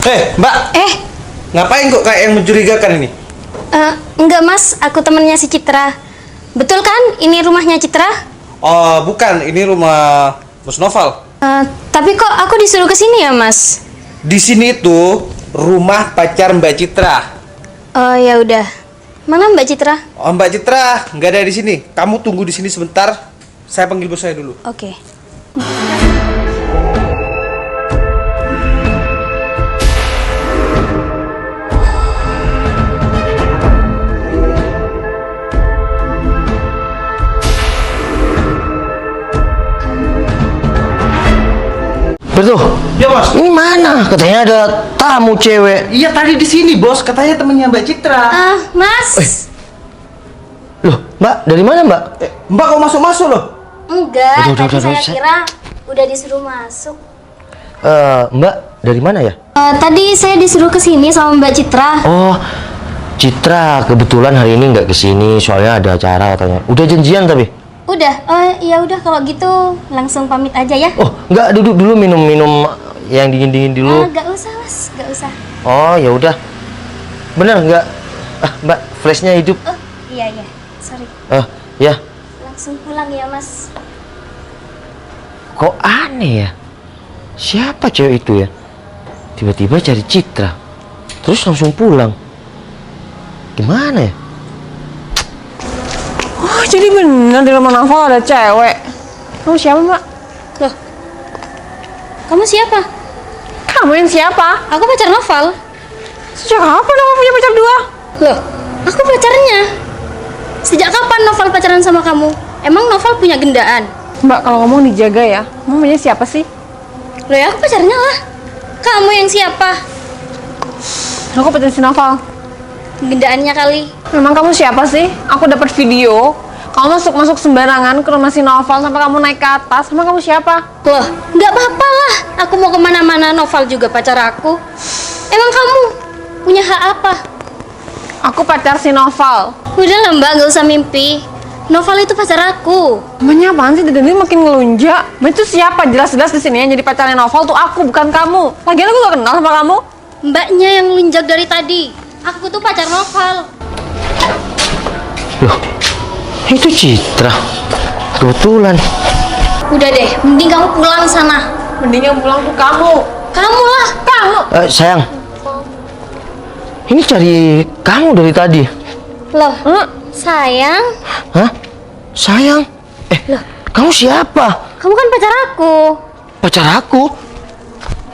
Mbak. Ngapain kok kayak yang mencurigakan ini? Enggak mas, aku temennya si Citra. Betul kan? Ini rumahnya Citra? Oh, bukan. Ini rumah Bos Noval. Tapi kok aku disuruh ke sini ya mas? Di sini itu rumah pacar Mbak Citra. Oh ya udah. Mana Mbak Citra? Oh, Mbak Citra nggak ada di sini. Kamu tunggu di sini sebentar. Saya panggil bos saya dulu. Oke. Betul. Ya bos. Ini mana? Katanya ada tamu cewek. Iya tadi di sini bos. Katanya temennya Mbak Citra. Mas. Loh, Mbak, dari mana Mbak? Mbak kok masuk loh? Enggak, Udah, tadi saya saya- kira udah disuruh masuk. Mbak, dari mana ya? Tadi saya disuruh ke sini sama Mbak Citra. Oh, Citra kebetulan hari ini nggak kesini soalnya ada acara katanya. Udah janjian tapi. Udah, ya udah kalau gitu langsung pamit aja ya. Oh, nggak, duduk dulu minum yang dingin dulu. Gak usah mas, gak usah. Oh, ya udah. Bener nggak? Mbak, flashnya hidup. Oh iya, sorry. Ya. Langsung pulang ya mas. Kok aneh ya? Siapa cewek itu ya? Tiba-tiba cari Citra, terus langsung pulang. Gimana ya? Oh, jadi bener di rumah Novel ada cewek. Kamu siapa, Mbak? Loh, kamu siapa? Kamu yang siapa? Aku pacar Noval. Sejak kapan kamu punya pacar dua? Loh, aku pacarnya. Sejak kapan Noval pacaran sama kamu? Emang Noval punya gendaan? Mbak, kalau ngomong dijaga ya. Kamu punya siapa sih? Loh ya, aku pacarnya lah. Kamu yang siapa? Aku pacar si Novel. Gendaannya kali. Memang kamu siapa sih? Aku dapat video. Kamu masuk sembarangan ke rumah si Novel sampai kamu naik ke atas. Emang kamu siapa? Loh, nggak apa-apa lah. Aku mau kemana-mana, Noval juga pacar aku. Emang kamu punya hak apa? Aku pacar si Novel. Udah lah mbak, nggak usah mimpi. Noval itu pacar aku. Namanya apaan sih? Dede ini makin ngelunjak. Mbak itu siapa? Jelas-jelas di sini yang jadi pacarnya Novel tuh aku, bukan kamu. Lagian aku gak kenal sama kamu. Mbaknya yang lunjak dari tadi. Aku tuh pacar Noval. Loh, itu Citra. Kebetulan. Udah deh, mending kamu pulang sana. Mending yang pulang tuh kamu. Kamu lah, kamu. Sayang. Ini cari kamu dari tadi. Loh, sayang. Hah? Sayang? Kamu siapa? Kamu kan pacar aku. Pacar aku?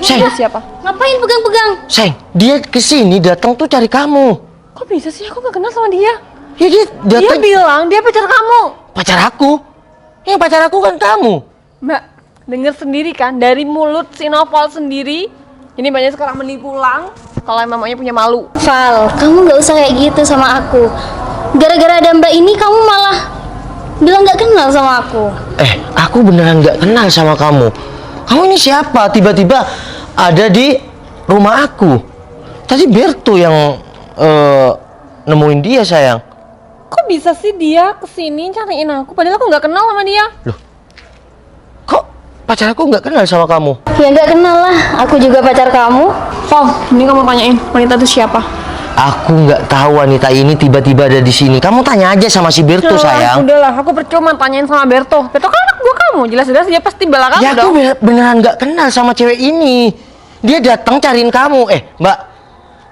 Sayang, Dia siapa? Ngapain pegang-pegang? sayang, dia kesini datang tuh cari kamu. Kok bisa sih? Aku gak kenal sama dia. Ya dia Dia datang bilang dia pacar kamu. pacar aku. Yang pacar aku kan kamu. Mbak, denger sendiri kan dari mulut si Novel sendiri. Ini banyak sekarang mending pulang. Kalau emang maunya punya malu. Val, kamu nggak usah kayak gitu sama aku. Gara-gara ada mbak ini kamu malah bilang nggak kenal sama aku. Aku beneran nggak kenal sama kamu. Kamu ini siapa? Tiba-tiba ada di rumah aku. Tadi Berto yang nemuin dia, sayang. Kok bisa sih dia kesini cariin aku? Padahal aku nggak kenal sama dia. Loh, kok pacar aku nggak kenal sama kamu? Ya nggak kenal lah, aku juga pacar kamu. Val, ini kamu tanyain wanita itu siapa? Aku nggak tahu wanita ini tiba-tiba ada di sini. Kamu tanya aja sama si Berto, sayang. Udahlah, aku percuma tanyain sama Berto. Berto kan anak gua kamu, jelas-jelas dia pasti bela kamu Ya dong. aku beneran nggak kenal sama cewek ini. Dia datang cariin kamu. Mbak,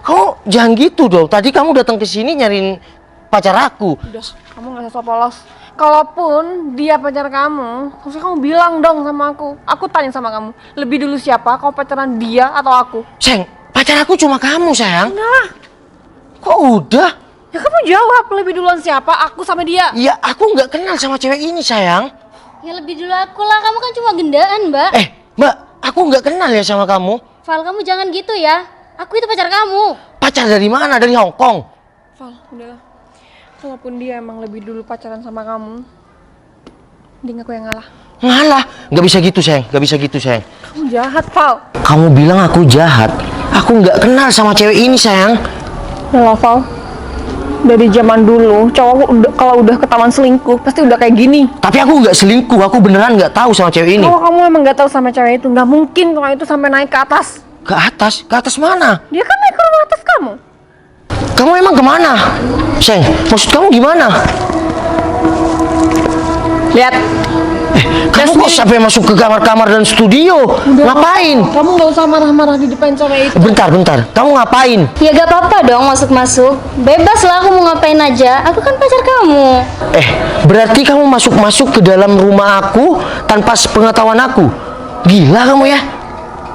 kamu jangan gitu dong. Tadi kamu datang ke sini nyariin pacar aku. Udah, kamu nggak usah polos. Kalaupun dia pacar kamu, harusnya kamu bilang dong sama aku. Aku tanya sama kamu, lebih dulu siapa? Kau pacaran dia atau aku? Sayang, pacar aku cuma kamu, sayang. Nah, Kok udah? ya kamu jawab lebih duluan siapa? Aku sama dia. Ya aku nggak kenal sama cewek ini, sayang. Ya lebih dulu aku lah, kamu kan cuma gendaan mbak. Mbak, aku nggak kenal ya sama kamu. Val, kamu jangan gitu ya. Aku itu pacar kamu. Pacar dari mana? Dari Hong Kong. Val, udahlah. Kalaupun dia emang lebih dulu pacaran sama kamu, mending aku yang ngalah. Ngalah? Nggak bisa gitu, sayang. Nggak bisa gitu, sayang. Kamu jahat, Val. Kamu bilang aku jahat. Aku nggak kenal sama cewek ini, sayang. Udah, Val. Dari zaman dulu, cowok kalau udah ketahuan selingkuh, pasti udah kayak gini. Tapi aku nggak selingkuh. Aku beneran nggak tahu sama cewek ini. Kalau kamu emang nggak tahu sama cewek itu, nggak mungkin kalau itu sampai naik ke atas. Ke atas? Ke atas mana? Dia kan naik ke rumah atas kamu. Kamu emang kemana? Seng, maksud kamu gimana? Lihat. Kamu kok sampai masuk ke kamar-kamar dan studio? Ngapain? Kamu nggak usah marah-marah di depan cewek itu. Bentar. Kamu ngapain? Ya gak apa-apa dong masuk-masuk. Bebas lah aku mau ngapain aja. Aku kan pacar kamu. Berarti kamu masuk-masuk ke dalam rumah aku tanpa sepengetahuan aku? Gila kamu ya?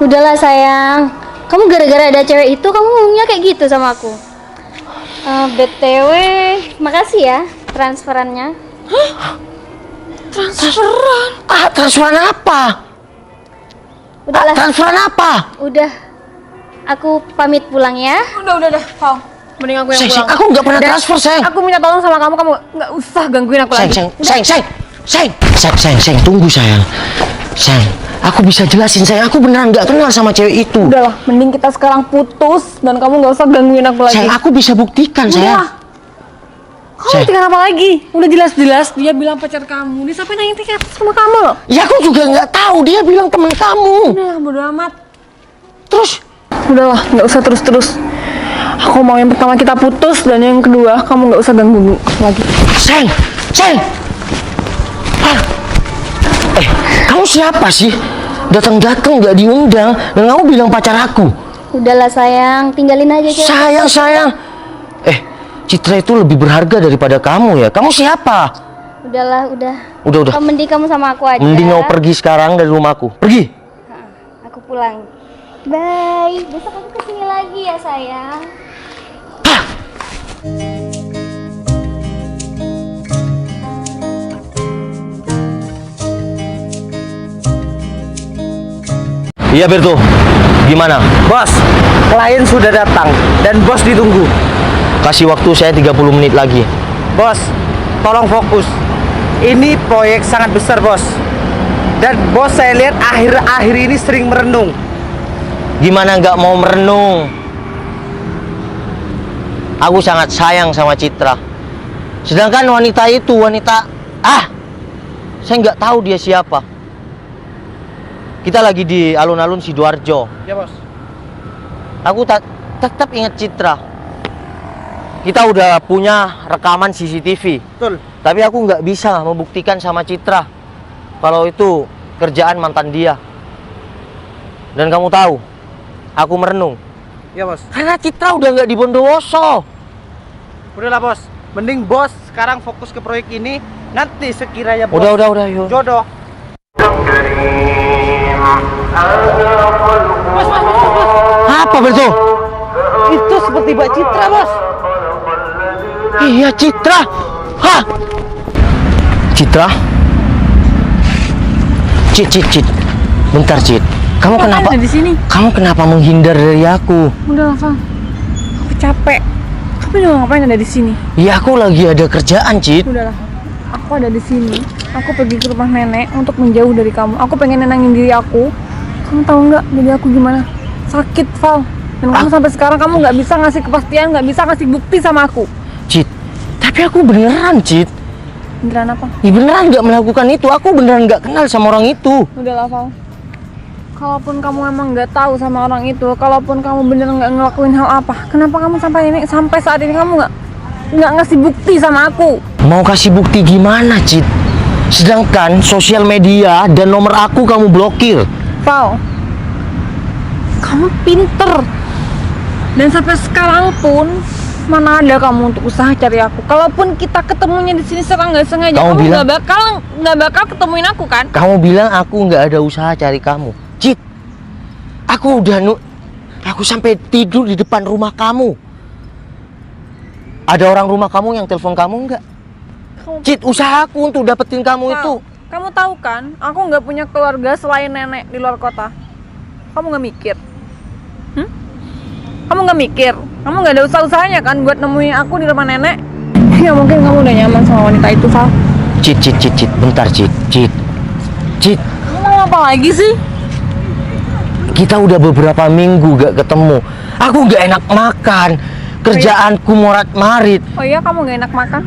Udahlah sayang. Kamu gara-gara ada cewek itu kamu ngomongnya kayak gitu sama aku. BTW, makasih ya transferannya. Transferan? Transferan apa? Udahlah. Transferan apa? Udah. Aku pamit pulang ya. Udah, Val. Mending aku yang pulang. Aku nggak pernah Dan transfer, sayang. Aku minta tolong sama kamu nggak usah gangguin aku lagi. Sayang, tunggu sayang. Sayang, aku bisa jelasin sayang. Aku beneran nggak kenal sama cewek itu. Udahlah, mending kita sekarang putus dan kamu nggak usah gangguin aku lagi. Sayang, aku bisa buktikan sayang. Kamu buktikan apa lagi? Udah jelas-jelas dia bilang pacar kamu. Dia sampai nanya tiket sama kamu loh. Ya aku juga nggak tahu, dia bilang temen kamu. Udah, bodo amat. Terus? Udahlah, nggak usah terus-terus. Aku mau yang pertama kita putus dan yang kedua kamu nggak usah ganggu lagi. Sayang. Kamu siapa sih? Datang-datang nggak diundang dan kamu bilang pacar aku. Udahlah sayang, tinggalin aja cewek. Sayang. Citra itu lebih berharga daripada kamu ya. Kamu siapa? Udah. Udah. Mending kamu sama aku aja. Mending kamu pergi sekarang dari rumahku. Pergi. Aku pulang. Bye. Besok aku kesini lagi ya sayang. Iya Berto, gimana? Bos, klien sudah datang dan bos ditunggu. Kasih waktu saya 30 menit lagi. Bos, tolong fokus. Ini proyek sangat besar, bos. Dan bos saya lihat akhir-akhir ini sering merenung. Gimana nggak mau merenung? Aku sangat sayang sama Citra. Sedangkan wanita itu, saya nggak tahu dia siapa. Kita lagi di alun-alun Sidoarjo. Ya, bos. Aku tetap ingat Citra. Kita udah punya rekaman CCTV. Betul. Tapi aku nggak bisa membuktikan sama Citra kalau itu kerjaan mantan dia. Dan kamu tahu, aku merenung. Ya, bos. Karena Citra udah nggak di Bondowoso. Udahlah, bos. Mending bos sekarang fokus ke proyek ini. Nanti sekiranya bos Udah, yuk. jodoh. Apa Berto? Itu seperti Mbak Citra, bos. Iya Citra. Hah? Citra? Cit. Bentar, Cit. Kamu kenapa? Ada di sini. Kamu kenapa menghindar dari aku? Udah, Val. Aku capek. Kamu juga ngapain ada di sini? Ya aku lagi ada kerjaan, Cit. Udahlah. Aku ada di sini. Aku pergi ke rumah nenek untuk menjauh dari kamu. Aku pengen nenangin diri aku. Kamu tahu nggak diri aku gimana? Sakit, Val. Dan kamu sampai sekarang kamu nggak bisa ngasih kepastian, nggak bisa ngasih bukti sama aku. Cit, tapi aku beneran, Cit. Beneran apa? Ya beneran nggak melakukan itu. Aku beneran nggak kenal sama orang itu. Udahlah, Val. Kalaupun kamu emang nggak tahu sama orang itu, kalaupun kamu bener nggak ngelakuin hal apa, kenapa kamu sampai saat ini kamu nggak ngasih bukti sama aku? Mau kasih bukti gimana, Cit? Sedangkan sosial media dan nomor aku kamu blokir. Val, kamu pinter. Dan sampai sekarang pun mana ada kamu untuk usaha cari aku. Kalaupun kita ketemunya di sini secara nggak sengaja, kamu nggak bakal ketemuin aku kan? Kamu bilang aku nggak ada usaha cari kamu. Cit, aku aku sampai tidur di depan rumah kamu. Ada orang rumah kamu yang telepon kamu nggak? Cit, usahaku untuk dapetin kamu Val, itu. kamu tahu kan, aku nggak punya keluarga selain nenek di luar kota. Kamu nggak mikir? Kamu nggak mikir? Kamu nggak ada usaha-usahanya kan buat nemuin aku di rumah nenek? Ya mungkin kamu udah nyaman sama wanita itu, Val. Cit, bentar, Cit. Kamu mau apa lagi sih? Kita udah beberapa minggu gak ketemu. Aku gak enak makan. Kerjaanku morat-marit. Oh iya, kamu nggak enak makan?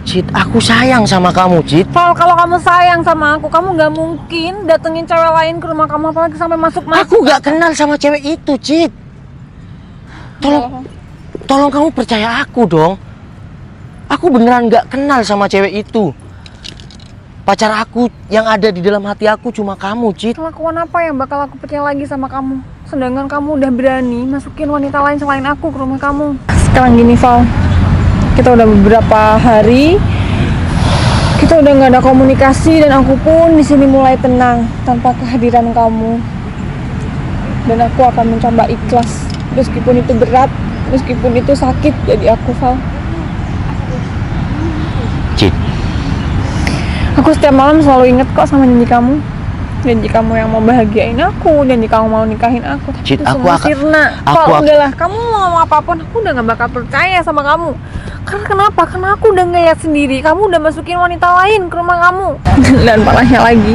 Cid, aku sayang sama kamu, Cid. Val, kalau kamu sayang sama aku, kamu nggak mungkin datengin cewek lain ke rumah kamu, apalagi sampai masuk-masuk. Aku gak kenal sama cewek itu, Cid. Tolong kamu percaya aku dong. Aku beneran gak kenal sama cewek itu. Pacar aku yang ada di dalam hati aku cuma kamu, Cid. Kelakuan apa yang bakal aku percaya lagi sama kamu? Sedangkan kamu udah berani masukin wanita lain selain aku ke rumah kamu. Sekarang gini, Val, kita udah beberapa hari kita udah nggak ada komunikasi, dan aku pun di sini mulai tenang tanpa kehadiran kamu. Dan aku akan mencoba ikhlas, meskipun itu berat, meskipun itu sakit jadi aku, Val. Cid, Aku setiap malam selalu inget kok sama janji kamu. Janji kamu yang mau bahagiain aku, janji kamu mau nikahin aku. Tapi Cid, itu aku semua akan- sirna. aku Kalau akan- enggak lah, kamu mau ngomong apapun, aku udah gak bakal percaya sama kamu. Karena kenapa? Karena aku udah ngeliat sendiri, kamu udah masukin wanita lain ke rumah kamu. Dan parahnya lagi,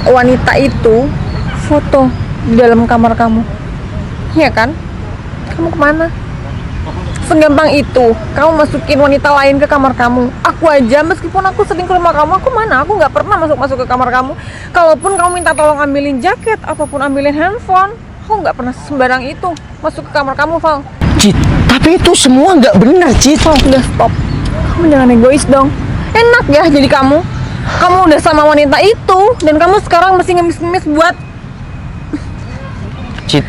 wanita itu foto di dalam kamar kamu. Iya kan? Kamu kemana? Segampang itu, kamu masukin wanita lain ke kamar kamu. Aku aja, meskipun aku sering ke rumah kamu, aku mana? Aku nggak pernah masuk ke kamar kamu. Kalaupun kamu minta tolong ambilin jaket ataupun ambilin handphone, aku nggak pernah sembarang itu masuk ke kamar kamu, Val. Cid, tapi itu semua gak benar, Cid. Val, udah stop. Kamu jangan egois dong. Enak ya jadi kamu. Kamu udah sama wanita itu, dan kamu sekarang masih ngemis-ngemis buat Cid,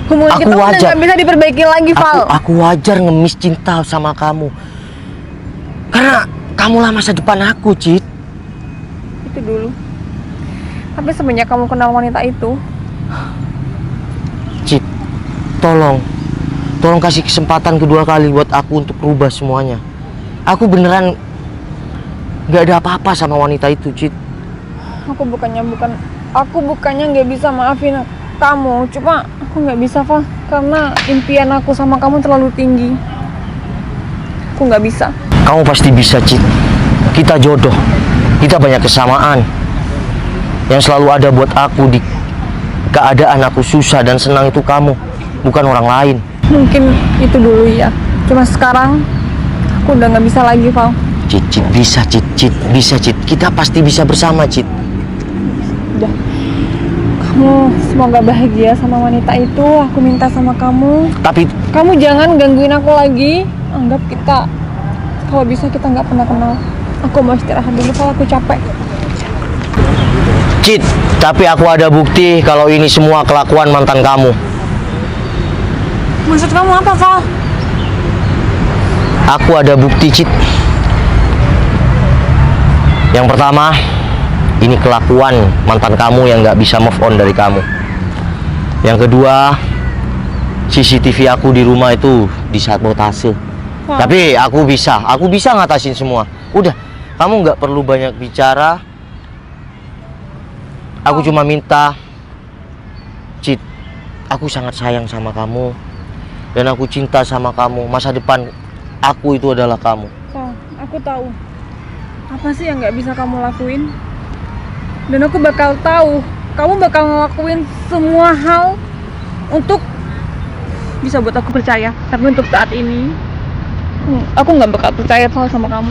hubungan Aku kita udah wajar. nggak bisa diperbaiki lagi, Val. aku wajar ngemis cinta sama kamu. Karena kamulah masa depan aku, Cid. Itu dulu. Tapi semenjak kamu kenal wanita itu, Cid, tolong kasih kesempatan kedua kali buat aku untuk rubah semuanya. Aku beneran gak ada apa-apa sama wanita itu, Cid. aku bukannya nggak bisa maafin kamu, cuma aku nggak bisa, Val, karena impian aku sama kamu terlalu tinggi. Aku nggak bisa. Kamu pasti bisa, Cid. Kita jodoh, kita banyak kesamaan. Yang selalu ada buat aku di keadaan aku susah dan senang itu kamu, bukan orang lain. Mungkin itu dulu ya, cuma sekarang aku udah nggak bisa lagi, Val. Cid, bisa, Cid, bisa, Cid. Kita pasti bisa bersama, Cid. Udah, kamu semoga bahagia sama wanita itu. Aku minta sama kamu, Tapi kamu jangan gangguin aku lagi. Anggap kita, kalau bisa kita nggak pernah kenal. Aku mau istirahat dulu, Val, aku capek. Cid, tapi aku ada bukti kalau ini semua kelakuan mantan kamu. Maksud kamu apa, Val? Aku ada bukti, Cid. Yang pertama, ini kelakuan mantan kamu yang gak bisa move on dari kamu. Yang kedua, CCTV aku di rumah itu disabotase. Wah. Tapi aku bisa ngatasin semua. Udah, kamu gak perlu banyak bicara. Aku cuma minta, Cid, aku sangat sayang sama kamu. Dan aku cinta sama kamu. Masa depan aku itu adalah kamu. Val, aku tahu apa sih yang nggak bisa kamu lakuin, dan aku bakal tahu kamu bakal ngelakuin semua hal untuk bisa buat aku percaya. Tapi untuk saat ini aku nggak bakal percaya, Val, sama kamu.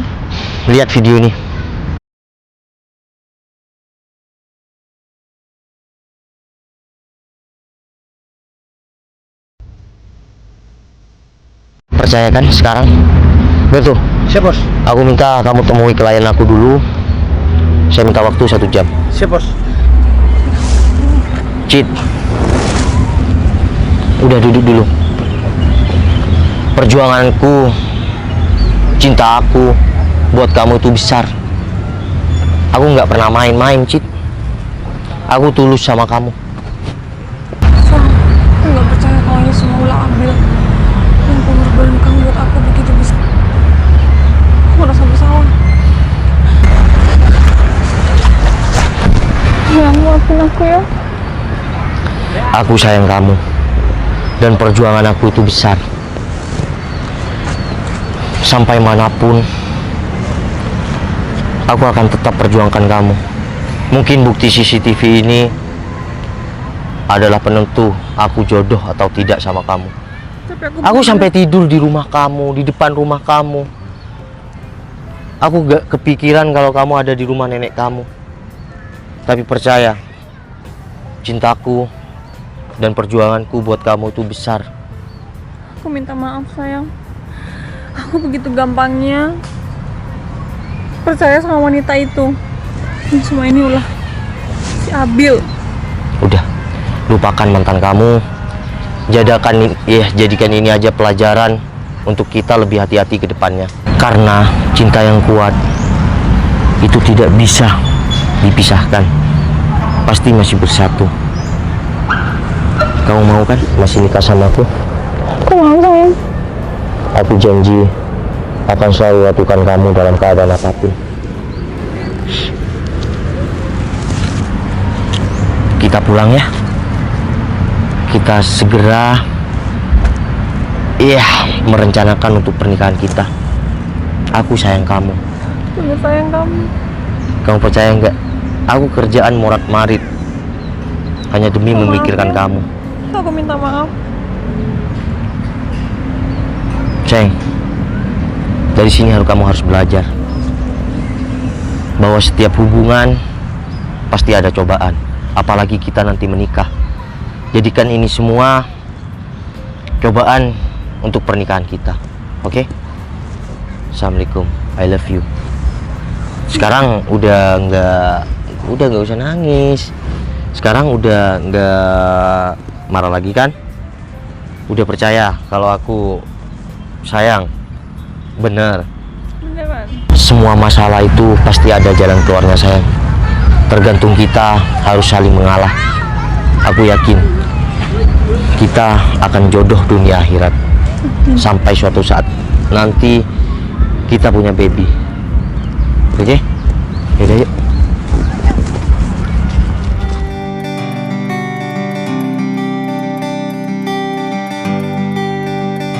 Lihat video ini. Percaya kan sekarang? Betul. Siap, Bos. Aku minta kamu temui klien aku dulu. Saya minta waktu 1 jam. Siap, Bos. Cid, udah duduk dulu. Perjuanganku, cinta aku buat kamu itu besar. Aku nggak pernah main-main, Cid. Aku tulus sama kamu. Val, aku nggak percaya kalau ini semua ulah ambil, dan pengorbanan kamu buat aku begitu besar. Aku merasa bersalah. Ya, maafin aku ya. Aku sayang kamu. Dan perjuangan aku itu besar. Sampai manapun, aku akan tetap perjuangkan kamu. Mungkin bukti CCTV ini adalah penentu aku jodoh atau tidak sama kamu. Tapi Aku sampai tidur di rumah kamu, di depan rumah kamu. Aku gak kepikiran kalau kamu ada di rumah nenek kamu. Tapi percaya, cintaku dan perjuanganku buat kamu itu besar. Aku minta maaf sayang. Aku begitu gampangnya percaya sama wanita itu. Dan semua ini ulah si Abil. Udah, lupakan mantan kamu. Jadikan ini aja pelajaran untuk kita lebih hati-hati ke depannya. Karena cinta yang kuat itu tidak bisa dipisahkan. Pasti masih bersatu. Kamu mau kan masih nikah sama aku? Aku mau sayang. Aku janji akan selalu lakukan kamu dalam keadaan apapun. Kita pulang ya. Kita segera merencanakan untuk pernikahan kita. Aku sayang kamu. Aku sayang kamu. Kamu percaya nggak? Aku kerjaan morat-marit hanya demi memikirkan kamu. Aku minta maaf. Sayang, dari sini kamu harus belajar bahwa setiap hubungan pasti ada cobaan, apalagi kita nanti menikah. Jadikan ini semua cobaan untuk pernikahan kita, oke? Assalamualaikum, I love you. Sekarang udah nggak usah nangis. Sekarang udah nggak marah lagi kan? Udah percaya kalau aku sayang, bener. Beneran. Semua masalah itu pasti ada jalan keluarnya sayang. Tergantung kita harus saling mengalah. Aku yakin kita akan jodoh dunia akhirat. Sampai suatu saat nanti kita punya baby. Oke? Yaudah yuk.